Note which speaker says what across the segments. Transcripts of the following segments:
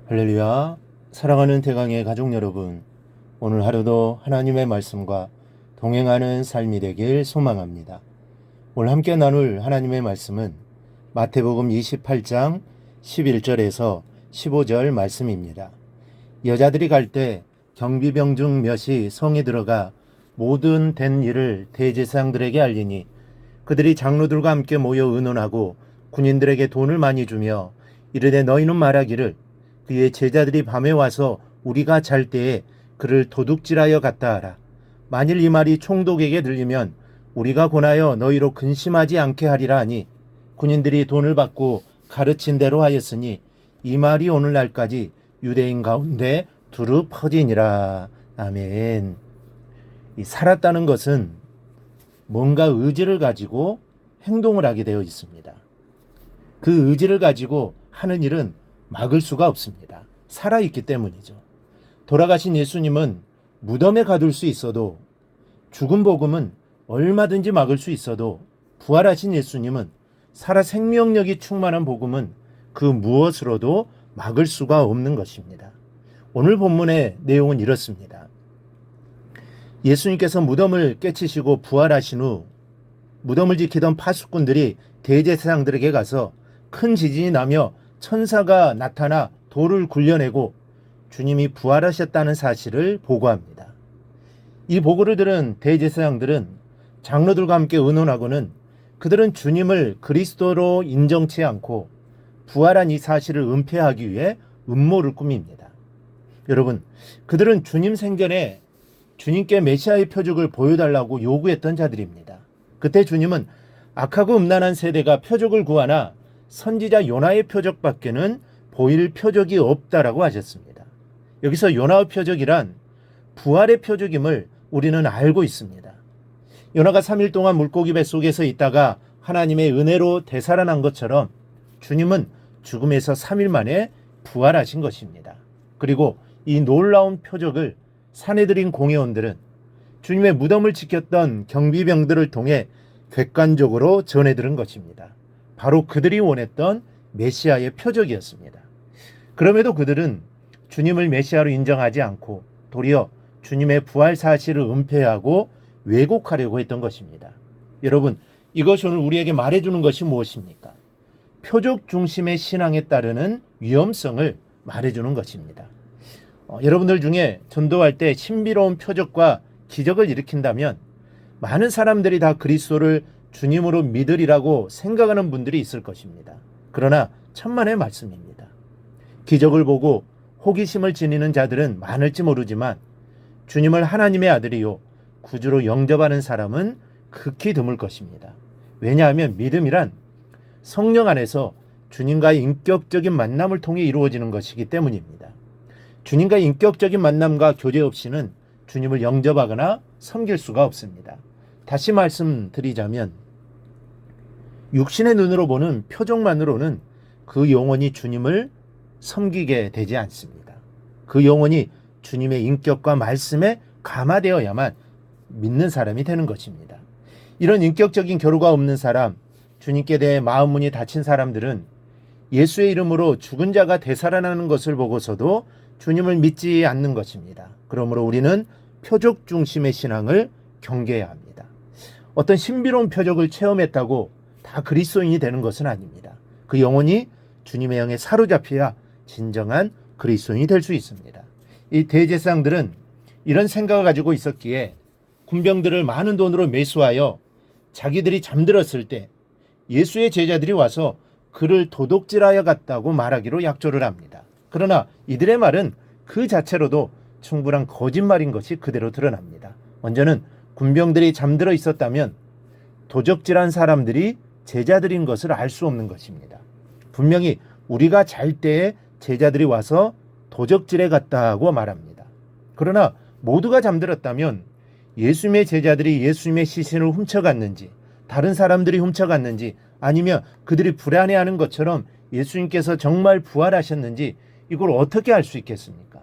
Speaker 1: 할렐루야. 사랑하는 대강의 가족 여러분, 오늘 하루도 하나님의 말씀과 동행하는 삶이 되길 소망합니다. 오늘 함께 나눌 하나님의 말씀은 마태복음 28장 11절에서 15절 말씀입니다. 여자들이 갈 때 경비병 중 몇이 성에 들어가 모든 된 일을 대제사장들에게 알리니 그들이 장로들과 함께 모여 의논하고 군인들에게 돈을 많이 주며 이르되 너희는 말하기를 그의 제자들이 밤에 와서 우리가 잘 때에 그를 도둑질하여 갔다 하라. 만일 이 말이 총독에게 들리면 우리가 권하여 너희로 근심하지 않게 하리라 하니 군인들이 돈을 받고 가르친 대로 하였으니 이 말이 오늘날까지 유대인 가운데 두루 퍼지니라. 아멘. 이 살았다는 것은 뭔가 의지를 가지고 행동을 하게 되어 있습니다. 그 의지를 가지고 하는 일은 막을 수가 없습니다. 살아있기 때문이죠. 돌아가신 예수님은 무덤에 가둘 수 있어도, 죽은 복음은 얼마든지 막을 수 있어도, 부활하신 예수님은 살아 생명력이 충만한 복음은 그 무엇으로도 막을 수가 없는 것입니다. 오늘 본문의 내용은 이렇습니다. 예수님께서 무덤을 깨치시고 부활하신 후 무덤을 지키던 파수꾼들이 대제사장들에게 가서 큰 지진이 나며 천사가 나타나 돌을 굴려내고 주님이 부활하셨다는 사실을 보고합니다. 이 보고를 들은 대제사장들은 장로들과 함께 의논하고는 그들은 주님을 그리스도로 인정치 않고 부활한 이 사실을 은폐하기 위해 음모를 꾸밉니다. 여러분, 그들은 주님 생전에 주님께 메시아의 표적을 보여달라고 요구했던 자들입니다. 그때 주님은 악하고 음란한 세대가 표적을 구하나 선지자 요나의 표적밖에는 보일 표적이 없다라고 하셨습니다. 여기서 요나의 표적이란 부활의 표적임을 우리는 알고 있습니다. 요나가 3일 동안 물고기 뱃속에서 있다가 하나님의 은혜로 되살아난 것처럼 주님은 죽음에서 3일 만에 부활하신 것입니다. 그리고 이 놀라운 표적을 사내들인 공회원들은 주님의 무덤을 지켰던 경비병들을 통해 객관적으로 전해들은 것입니다. 바로 그들이 원했던 메시아의 표적이었습니다. 그럼에도 그들은 주님을 메시아로 인정하지 않고 도리어 주님의 부활 사실을 은폐하고 왜곡하려고 했던 것입니다. 여러분, 이것이 오늘 우리에게 말해주는 것이 무엇입니까? 표적 중심의 신앙에 따르는 위험성을 말해주는 것입니다. 여러분들 중에 전도할 때 신비로운 표적과 기적을 일으킨다면 많은 사람들이 다 그리스도를 주님으로 믿으리라고 생각하는 분들이 있을 것입니다. 그러나 천만의 말씀입니다. 기적을 보고 호기심을 지니는 자들은 많을지 모르지만 주님을 하나님의 아들이요 구주로 영접하는 사람은 극히 드물 것입니다. 왜냐하면 믿음이란 성령 안에서 주님과의 인격적인 만남을 통해 이루어지는 것이기 때문입니다. 주님과의 인격적인 만남과 교제 없이는 주님을 영접하거나 섬길 수가 없습니다. 다시 말씀드리자면 육신의 눈으로 보는 표적만으로는 그 영혼이 주님을 섬기게 되지 않습니다. 그 영혼이 주님의 인격과 말씀에 감화되어야만 믿는 사람이 되는 것입니다. 이런 인격적인 교류가 없는 사람, 주님께 대해 마음 문이 닫힌 사람들은 예수의 이름으로 죽은 자가 되살아나는 것을 보고서도 주님을 믿지 않는 것입니다. 그러므로 우리는 표적 중심의 신앙을 경계해야 합니다. 어떤 신비로운 표적을 체험했다고 다 그리스도인이 되는 것은 아닙니다. 그 영혼이 주님의 영에 사로잡혀야 진정한 그리스도인이 될 수 있습니다. 이 대제사장들은 이런 생각을 가지고 있었기에 군병들을 많은 돈으로 매수하여 자기들이 잠들었을 때 예수의 제자들이 와서 그를 도둑질하여 갔다고 말하기로 약조를 합니다. 그러나 이들의 말은 그 자체로도 충분한 거짓말인 것이 그대로 드러납니다. 먼저는 군병들이 잠들어 있었다면 도적질한 사람들이 제자들인 것을 알 수 없는 것입니다. 분명히 우리가 잘 때에 제자들이 와서 도적질해 갔다고 말합니다. 그러나 모두가 잠들었다면 예수님의 제자들이 예수님의 시신을 훔쳐갔는지 다른 사람들이 훔쳐갔는지 아니면 그들이 불안해하는 것처럼 예수님께서 정말 부활하셨는지 이걸 어떻게 알 수 있겠습니까?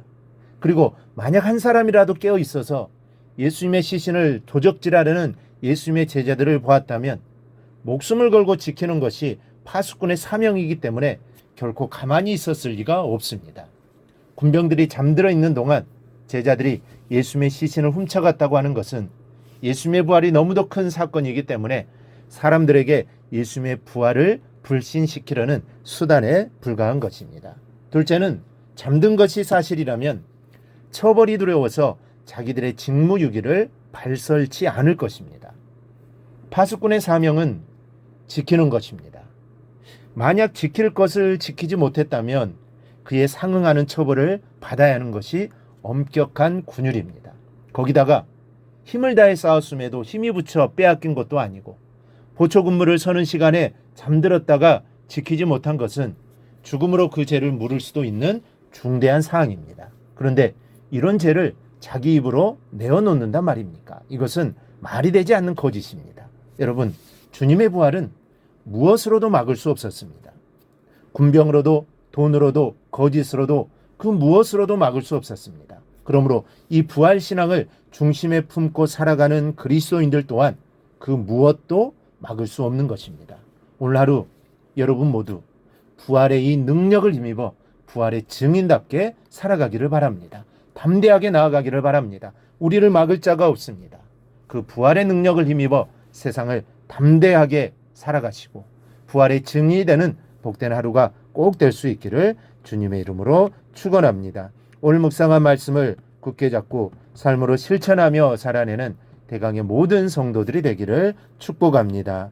Speaker 1: 그리고 만약 한 사람이라도 깨어 있어서 예수님의 시신을 도적질하려는 예수님의 제자들을 보았다면 목숨을 걸고 지키는 것이 파수꾼의 사명이기 때문에 결코 가만히 있었을 리가 없습니다. 군병들이 잠들어 있는 동안 제자들이 예수님의 시신을 훔쳐갔다고 하는 것은 예수님의 부활이 너무도 큰 사건이기 때문에 사람들에게 예수님의 부활을 불신시키려는 수단에 불과한 것입니다. 둘째는 잠든 것이 사실이라면 처벌이 두려워서 자기들의 직무유기를 발설치 않을 것입니다. 파수꾼의 사명은 지키는 것입니다. 만약 지킬 것을 지키지 못했다면 그에 상응하는 처벌을 받아야 하는 것이 엄격한 군율입니다. 거기다가 힘을 다해 싸웠음에도 힘이 붙여 빼앗긴 것도 아니고 보초 근무를 서는 시간에 잠들었다가 지키지 못한 것은 죽음으로 그 죄를 물을 수도 있는 중대한 사항입니다. 그런데 이런 죄를 자기 입으로 내어놓는단 말입니까? 이것은 말이 되지 않는 거짓입니다. 여러분, 주님의 부활은 무엇으로도 막을 수 없었습니다. 군병으로도 돈으로도 거짓으로도 그 무엇으로도 막을 수 없었습니다. 그러므로 이 부활 신앙을 중심에 품고 살아가는 그리스도인들 또한 그 무엇도 막을 수 없는 것입니다. 오늘 하루 여러분 모두 부활의 이 능력을 힘입어 부활의 증인답게 살아가기를 바랍니다. 담대하게 나아가기를 바랍니다. 우리를 막을 자가 없습니다. 그 부활의 능력을 힘입어 세상을 담대하게 살아가시고 부활의 증인이 되는 복된 하루가 꼭 될 수 있기를 주님의 이름으로 축원합니다. 오늘 묵상한 말씀을 굳게 잡고 삶으로 실천하며 살아내는 대강의 모든 성도들이 되기를 축복합니다.